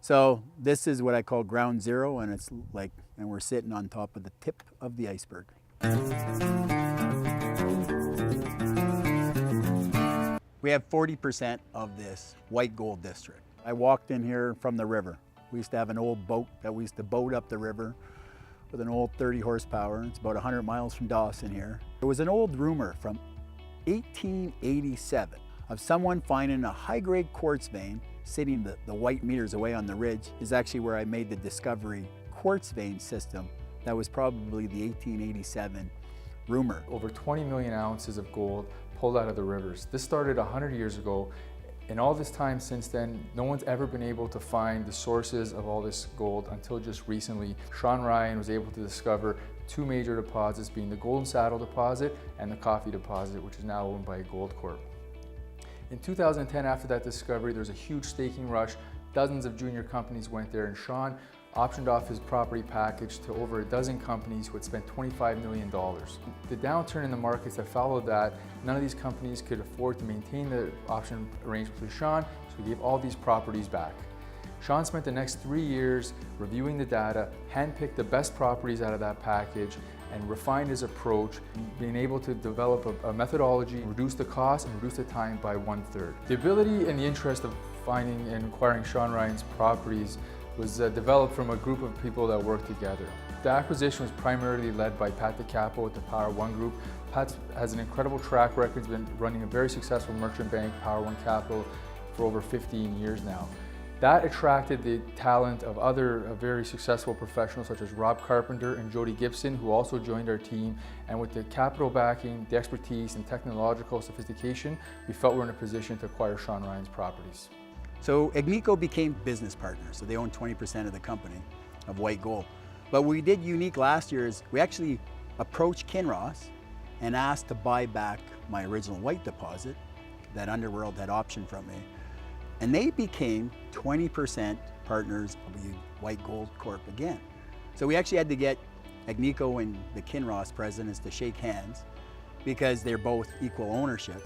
So this is what I call ground zero, and it's like, and we're sitting on top of the tip of the iceberg. We have 40% of this White Gold District. I walked in here from the river. We used to have an old boat that we used to boat up the river with an old 30 horsepower. It's about 100 miles from Dawson here. There was an old rumor from 1887 of someone finding a high-grade quartz vein sitting the white meters away on the ridge. Is actually where I made the discovery quartz vein system. That was probably the 1887 rumor. Over 20 million ounces of gold pulled out of the rivers. This started 100 years ago. In all this time since then, no one's ever been able to find the sources of all this gold until just recently. Sean Ryan was able to discover two major deposits, being the Golden Saddle deposit and the Coffee deposit, which is now owned by Goldcorp. In 2010, after that discovery, there was a huge staking rush. Dozens of junior companies went there, and Sean optioned off his property package to over a dozen companies who had spent $25 million. The downturn in the markets that followed that, none of these companies could afford to maintain the option arrangement with Sean, so he gave all these properties back. Sean spent the next 3 years reviewing the data, handpicked the best properties out of that package, and refined his approach, being able to develop a methodology, reduce the cost, and reduce the time by 1/3. The ability and the interest of finding and acquiring Sean Ryan's properties was developed from a group of people that worked together. The acquisition was primarily led by Pat DeCapo with the Power One Group. Pat has an incredible track record. He's been running a very successful merchant bank, Power One Capital, for over 15 years now. That attracted the talent of other very successful professionals such as Rob Carpenter and Jody Gibson, who also joined our team. And with the capital backing, the expertise, and technological sophistication, we felt we were in a position to acquire Sean Ryan's properties. So Agnico became business partners, so they own 20% of the company of White Gold. But what we did unique last year is we actually approached Kinross and asked to buy back my original white deposit that Underworld had optioned from me. And they became 20% partners of White Gold Corp again. So we actually had to get Agnico and the Kinross presidents to shake hands because they're both equal ownership.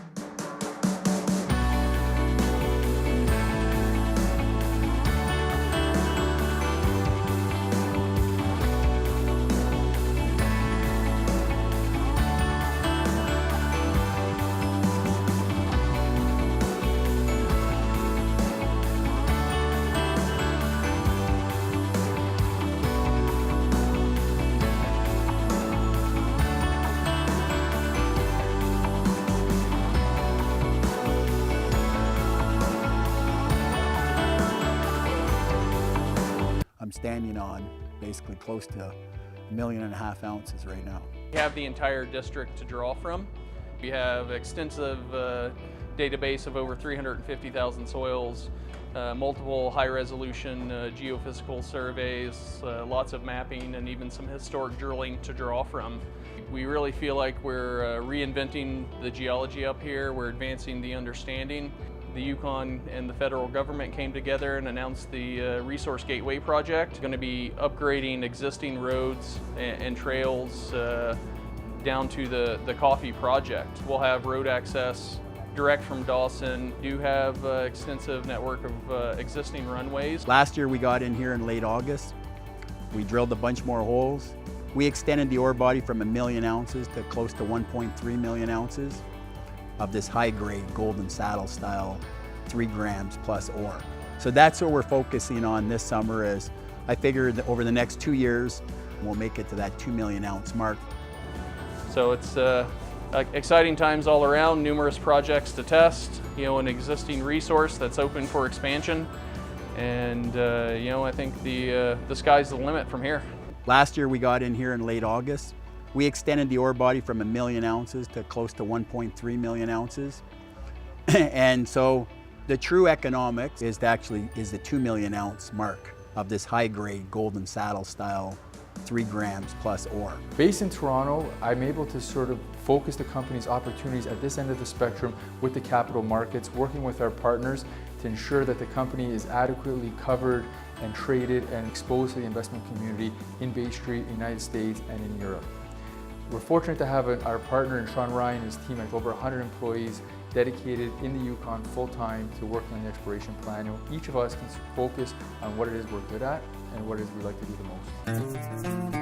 I'm standing on basically close to 1.5 million ounces right now. We have the entire district to draw from. We have extensive database of over 350,000 soils, multiple high-resolution geophysical surveys, lots of mapping, and even some historic drilling to draw from. We really feel like we're reinventing the geology up here. We're advancing the understanding. The Yukon and the federal government came together and announced the Resource Gateway project. It's going to be upgrading existing roads and trails down to the Coffee project. We'll have road access direct from Dawson. We do have extensive network of existing runways. Last year we got in here in late August. We drilled a bunch more holes. We extended the ore body from 1 million ounces to close to 1.3 million ounces of this high-grade Golden Saddle style 3 grams plus ore. So that's what we're focusing on this summer. Is I figure that over the next 2 years we'll make it to that 2 million ounce mark. So it's exciting times all around, numerous projects to test, an existing resource that's open for expansion, and I think the sky's the limit from here. Last year we got in here in late August. We extended the ore body from 1 million ounces to close to 1.3 million ounces. And so the true economics is the 2 million ounce mark of this high grade Golden Saddle style 3 grams plus ore. Based in Toronto, I'm able to sort of focus the company's opportunities at this end of the spectrum with the capital markets, working with our partners to ensure that the company is adequately covered and traded and exposed to the investment community in Bay Street, United States, and in Europe. We're fortunate to have our partner in Sean Ryan and his team of over 100 employees dedicated in the Yukon full-time to working on the exploration plan. You know, each of us can focus on what it is we're good at and what it is we like to do the most.